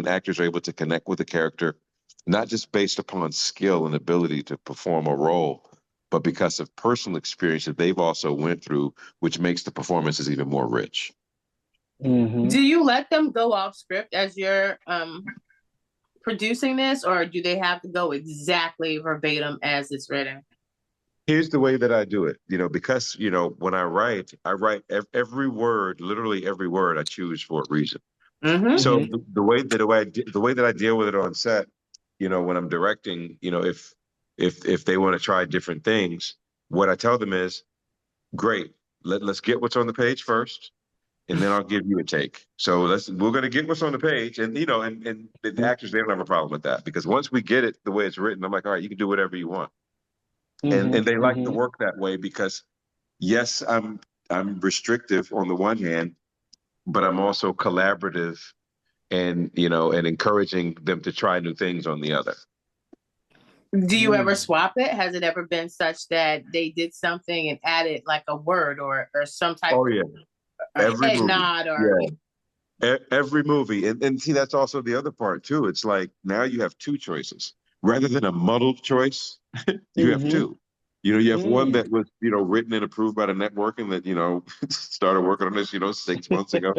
actors are able to connect with a character, not just based upon skill and ability to perform a role, but because of personal experience that they've also went through, which makes the performances even more rich. Mm-hmm. Do you let them go off script as you're producing this, or do they have to go exactly verbatim as it's written? Here's the way that I do it, because, when I write every word, literally every word I choose for a reason. Mm-hmm. So Mm-hmm. the way that I deal with it on set, when I'm directing, if they want to try different things, what I tell them is, great, let's get what's on the page first, and then I'll give you a take. So we're gonna get what's on the page, and and the actors, they don't have a problem with that, because once we get it the way it's written, I'm like, all right, you can do whatever you want, and they like to Mm-hmm. work that way because, yes, I'm restrictive on the one hand, but I'm also collaborative and, and encouraging them to try new things on the other. Do you ever swap it? Has it ever been such that they did something and added like a word or some type Oh yeah, of every head movie. nod or Every movie. And see, that's also the other part too. It's like now you have two choices rather than a muddled choice. You have two. You have one that was, written and approved by the network and that, started working on this, 6 months ago.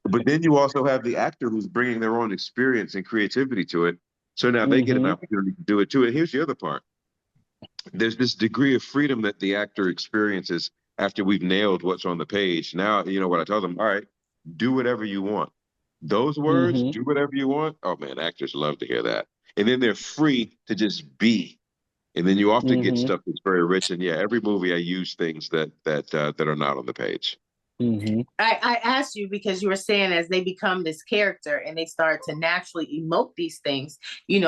But then you also have the actor who's bringing their own experience and creativity to it. So now they get an opportunity to do it too. And here's the other part. There's this degree of freedom that the actor experiences after we've nailed what's on the page. Now, what I tell them, all right, do whatever you want. Those words, do whatever you want. Oh man, actors love to hear that. And then they're free to just be. And then you often get stuff that's very rich. And yeah, every movie I use things that are not on the page. I asked you because you were saying as they become this character and they start to naturally emote these things,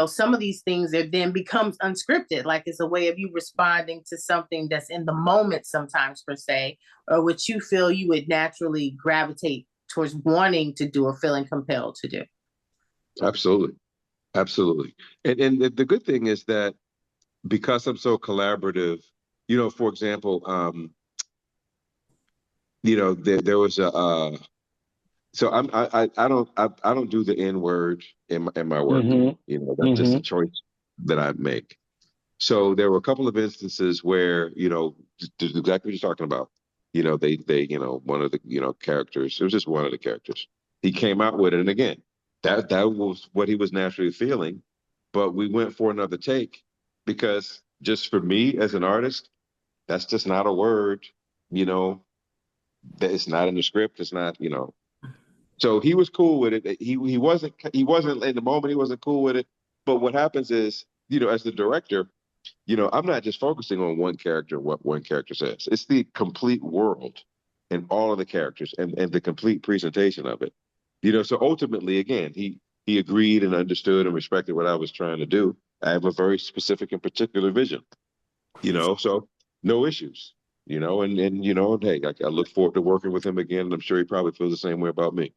some of these things are then becomes unscripted, like it's a way of you responding to something that's in the moment sometimes per se, or what you feel you would naturally gravitate towards wanting to do or feeling compelled to do. Absolutely. Absolutely. And the good thing is that because I'm so collaborative, for example, there was a so I don't do the N word in my work. That's just a choice that I make. So there were a couple of instances where just exactly what you're talking about. They one of the characters. It was just one of the characters. He came out with it, and again, that was what he was naturally feeling. But we went for another take because just for me as an artist, that's just not a word. That it's not in the script. It's not, So he was cool with it. He wasn't in the moment. He wasn't cool with it. But what happens is, as the director, I'm not just focusing on one character and what one character says. It's the complete world and all of the characters and the complete presentation of it. So ultimately, again, he agreed and understood and respected what I was trying to do. I have a very specific and particular vision. So no issues. Hey, I look forward to working with him again, and I'm sure he probably feels the same way about me.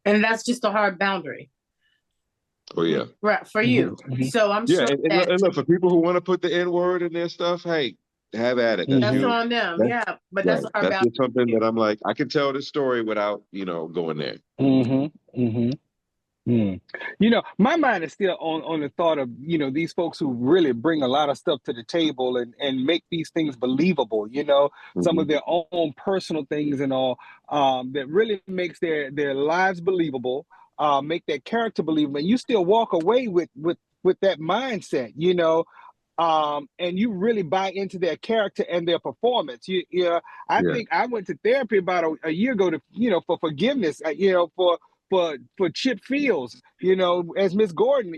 And that's just a hard boundary. Oh yeah, right for you. So I'm sure and look, for people who want to put the N word in their stuff, hey, have at it. That's on them. But that's a hard boundary. Just something that I'm like, I can tell this story without going there. My mind is still on the thought of, these folks who really bring a lot of stuff to the table and make these things believable, some of their own personal things and all, that really makes their lives believable, make their character believable. And you still walk away with that mindset, and you really buy into their character and their performance. I think I went to therapy about a year ago to, for forgiveness, for Chip Fields, as Miss Gordon,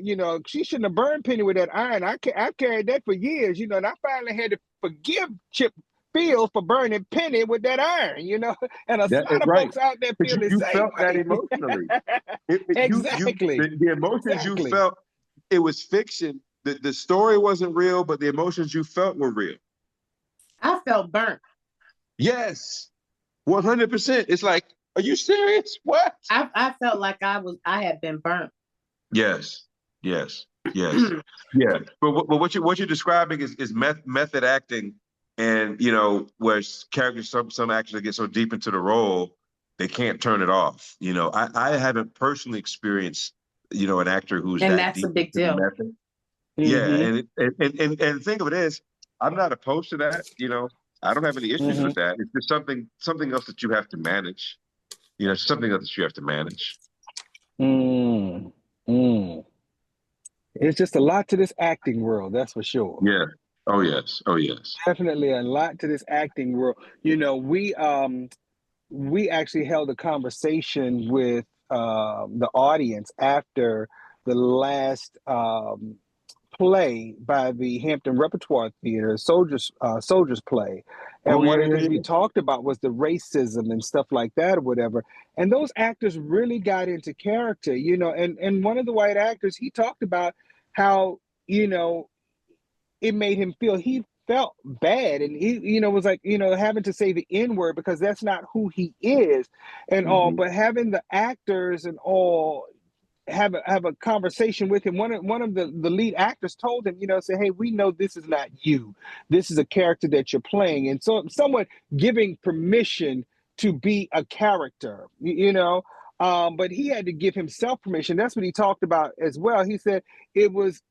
she shouldn't have burned Penny with that iron. I carried that for years, and I finally had to forgive Chip Fields for burning Penny with that iron, and a lot of folks out there feel the same way. You felt that emotionally. Exactly. The emotions you felt, it was fiction. The story wasn't real, but the emotions you felt were real. I felt burnt. Yes, 100%. It's like, are you serious? What? I felt like I had been burnt. Yes. Yeah. But what you're describing is method acting, and where characters some actors get so deep into the role they can't turn it off. I haven't personally experienced an actor who's and that that's deep a big deal. Method. Yeah, and think of it as I'm not opposed to that. I don't have any issues with that. It's just something else that you have to manage. Something else that you have to manage. It's just a lot to this acting world, that's for sure. Yeah. Oh yes. Definitely a lot to this acting world. We actually held a conversation with the audience after the last play by the Hampton Repertoire Theater, Soldiers Play. And one of the things we talked about was the racism and stuff like that or whatever. And those actors really got into character, and one of the white actors, he talked about how, it made him feel he felt bad, and he, was like, having to say the N word because that's not who he is, and all. Mhm. But having the actors and all have a conversation with him. One of the lead actors told him, say, hey, we know this is not you. This is a character that you're playing, and so someone giving permission to be a character, but he had to give himself permission. That's what he talked about as well. He said it was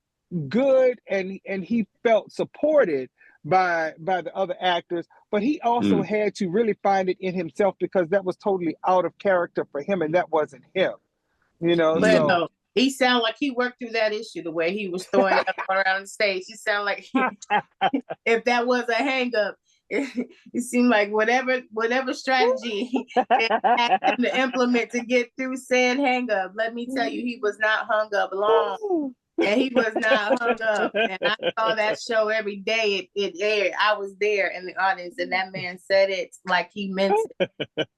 good, and he felt supported by the other actors, but he also Mm. had to really find it in himself because that was totally out of character for him, and that wasn't him. But Mm. So no, he sounded like he worked through that issue the way he was throwing up around the stage. He sounded like if that was a hang up, it seemed like whatever strategy they asked him to implement to get through said hang up. Let me tell you, he was not hung up long. And he was not hung up. And I saw that show every day. It aired. I was there in the audience, and that man said it like he meant it,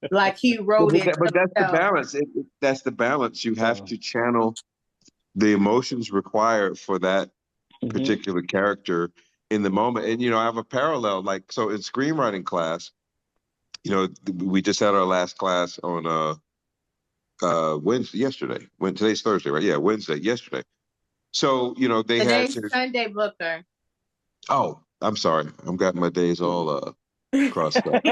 like he Well, wrote it but that's the himself. balance. That's the balance. You have to channel the emotions required for that Mhm. particular character in the moment. And I have a parallel. Like, so in screenwriting class, we just had our last class on Wednesday yesterday. When today's Thursday, right? Yeah, Wednesday yesterday. So they had Today's to. Sunday, Booker. Oh, I'm sorry. I've got my days all crossed up.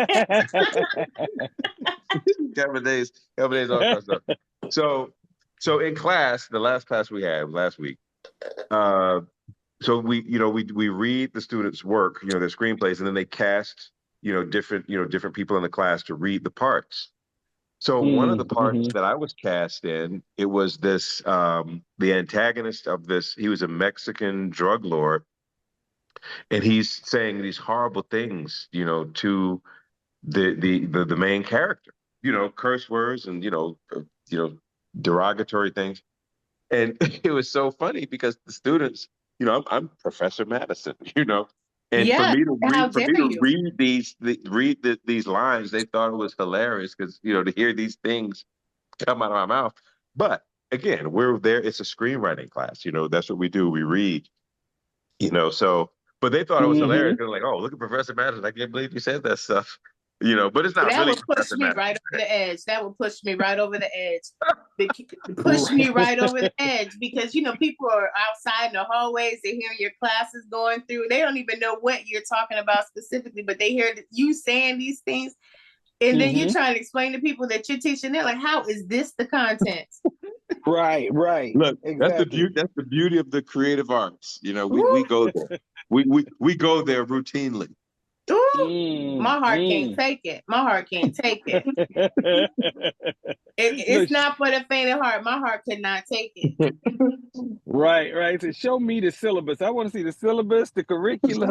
got my days all crossed up. So in class, the last class we had last week, so we read the students' work, their screenplays, and then they cast, different people in the class to read the parts. So one of the parts Mhm. that I was cast in, it was this the antagonist of this, he was a Mexican drug lord, and he's saying these horrible things, to the main character, curse words and derogatory things. And it was so funny because the students, I'm Professor Madison, and for Yeah, me to how read, dare you? these lines, they thought it was hilarious because to hear these things come out of my mouth. But again, we're there. It's a screenwriting class, that's what we do. We read, So, but they thought it was hilarious. Mhm. They're like, "Oh, look at Professor Madison! I can't believe he said that stuff," But it's not That really would push Professor me Madison. right over the edge. That would push me right over the edge. Push me right over the edge because people are outside in the hallways. They hear your classes going through. They don't even know what you're talking about specifically, but they hear you saying these things, and then you're Mhm. trying to explain to people that you're teaching. They're like, "How is this the content?" Right. Look, that's the Exactly. beauty. That's the beauty of the creative arts. We Ooh, go there. We go there routinely. ooh, Mm, my heart can't mm. take it. My heart can't take it. Look, It's not for the faint of heart. My heart could not take it. right. So show me the syllabus. I want to see the syllabus, the curriculum.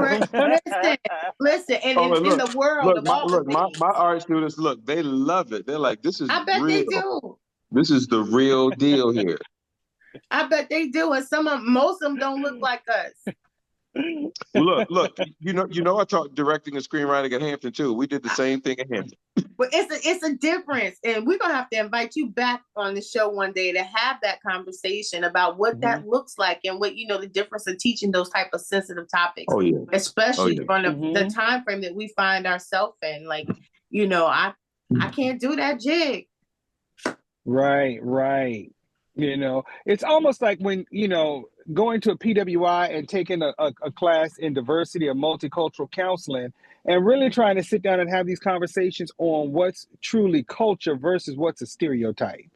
Listen, and Oh, in look, the world look, of all the my things, art students. Look, they love it. They're like, "This is I bet they real. do. This is the real deal here." I bet they do, and most of them don't look like us. Well, look. I taught directing and screenwriting at Hampton too. We did the same thing at Hampton. But it's a difference, and we're gonna have to invite you back on the show one day to have that conversation about what Mhm. that looks like and what the difference of teaching those type of sensitive topics, Oh yeah. Oh especially yeah. from the Mhm. time frame that we find ourselves in. Like, I can't do that jig. Right. It's almost like when, going to a PWI and taking a class in diversity or multicultural counseling and really trying to sit down and have these conversations on what's truly culture versus what's a stereotype.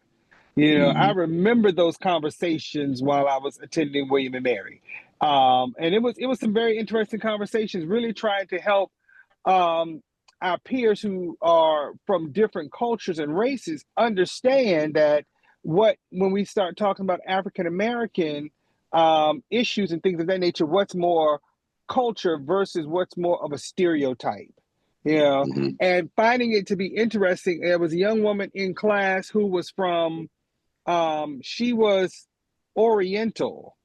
I Mhm. remember those conversations while I was attending William and Mary. And it was some very interesting conversations, really trying to help um, our peers who are from different cultures and races understand that when we start talking about African American issues and things of that nature, what's more culture versus what's more of a stereotype, Mhm. and finding it to be interesting. There was a young woman in class who was from, she was Oriental,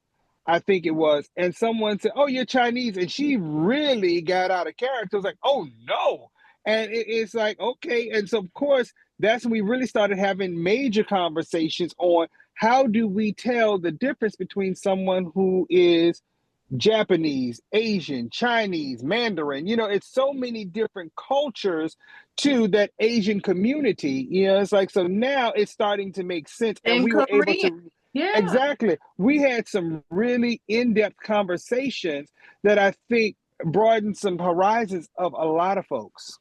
I think it was. And someone said, "Oh, you're Chinese." And she really got out of character. It was like, "Oh, no." And it's like, okay. And so, of course, that's when we really started having major conversations on how do we tell the difference between someone who is Japanese, Asian, Chinese, Mandarin. It's so many different cultures to that Asian community. It's like, so now it's starting to make sense. And And we were able Korean. to, Yeah. exactly. We had some really in-depth conversations that I think broadened some horizons of a lot of folks.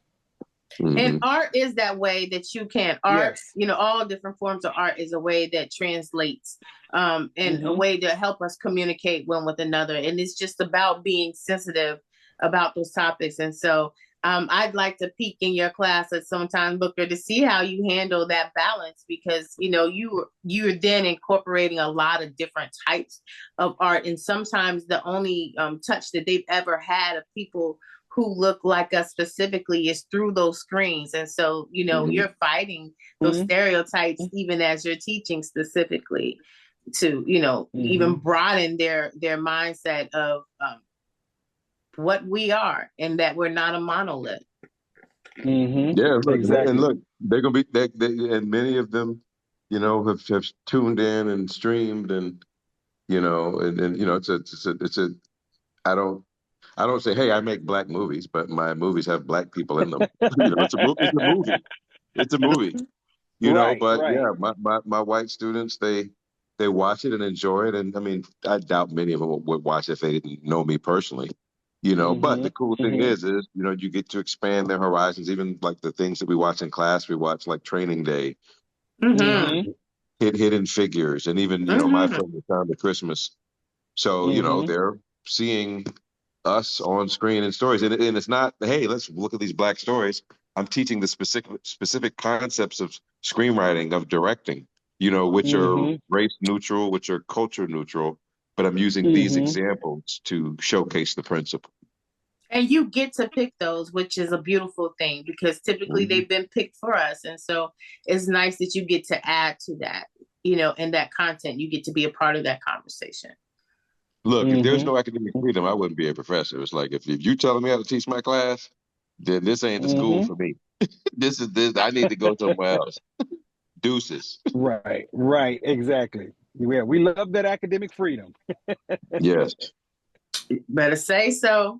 And Mhm. art is that way that you can art, Yes. all different forms of art is a way that translates, and a Mm-hmm. way to help us communicate one with another. And it's just about being sensitive about those topics. And so I'd like to peek in your class at some time, Booker, to see how you handle that balance, because you're then incorporating a lot of different types of art. And sometimes the only touch that they've ever had of people who look like us specifically is through those screens. And so, Mhm. you're fighting those Mm-hmm. stereotypes even as you're teaching specifically to, even Mm-hmm. broaden their mindset of what we are, and that we're not a monolith. Mm-hmm. Yeah, look, and Exactly. look, they're gonna be and many of them, have tuned in and streamed, and it's a. I don't say, hey, I make black movies, but my movies have black people in them. It's a movie. It's a movie. It's a movie. Right, But right. yeah, my white students, they watch it and enjoy it, and I mean, I doubt many of them would watch it if they didn't know me personally. But Mm-hmm. the cool thing Mm-hmm. is you get to expand their horizons. Even like the things that we watch in class, we watch like Training Day, Mm-hmm. Mm-hmm. Hidden Figures, and even my Mm-hmm. film, The Sound of Christmas. So Mm-hmm. they're seeing us on screen and stories, and it's not, hey, let's look at these black stories. I'm teaching the specific concepts of screenwriting, of directing, which are Mm-hmm. race neutral, which are culture neutral, but I'm using these Mm-hmm. examples to showcase the principle. And you get to pick those, which is a beautiful thing, because typically Mhm. they've been picked for us. And so it's nice that you get to add to that, and that content, you get to be a part of that conversation. Look, if there's Mm-hmm. no academic freedom, I wouldn't be a professor. It's like, if you're telling me how to teach my class, then this ain't the school Mm-hmm. for me. This. I need to go somewhere else. Deuces. Right, right, exactly. Yeah, we love that academic freedom. Yes. Better say so.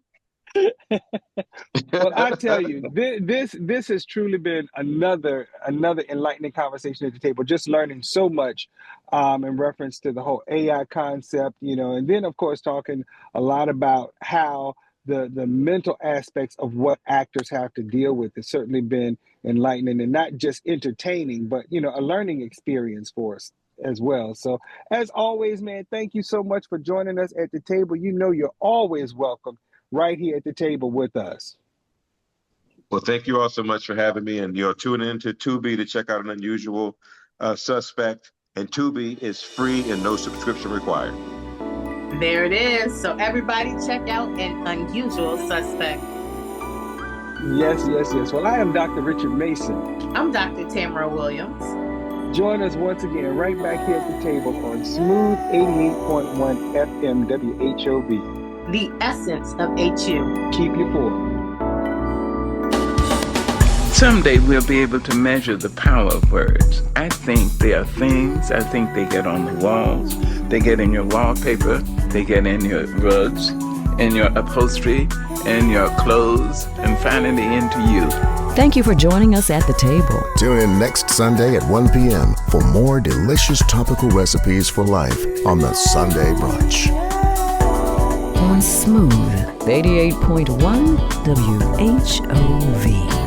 Well, I tell you, this has truly been another enlightening conversation at the table. Just learning so much in reference to the whole AI concept, and then of course talking a lot about how the mental aspects of what actors have to deal with has certainly been enlightening, and not just entertaining, but a learning experience for us as well. So as always, man, thank you so much for joining us at the table. You're always welcome right here at the table with us. Well, thank you all so much for having me, and tune in to Tubi to check out An Unusual Suspect. And Tubi is free and no subscription required. There it is. So everybody check out An Unusual Suspect. Yes, yes, yes. Well, I am Dr. Richard Mason. I'm Dr. Tamara Williams. Join us once again right back here at the table on Smooth 88.1 FM WHOV. The essence of HU. Keep you forward. Someday we'll be able to measure the power of words. I think they are things. I think they get on the walls. They get in your wallpaper. They get in your rugs, in your upholstery, in your clothes, and finally into you. Thank you for joining us at the table. Tune in next Sunday at 1 p.m. for more delicious topical recipes for life on the Sunday Brunch. On Smooth 88.1 WHOV.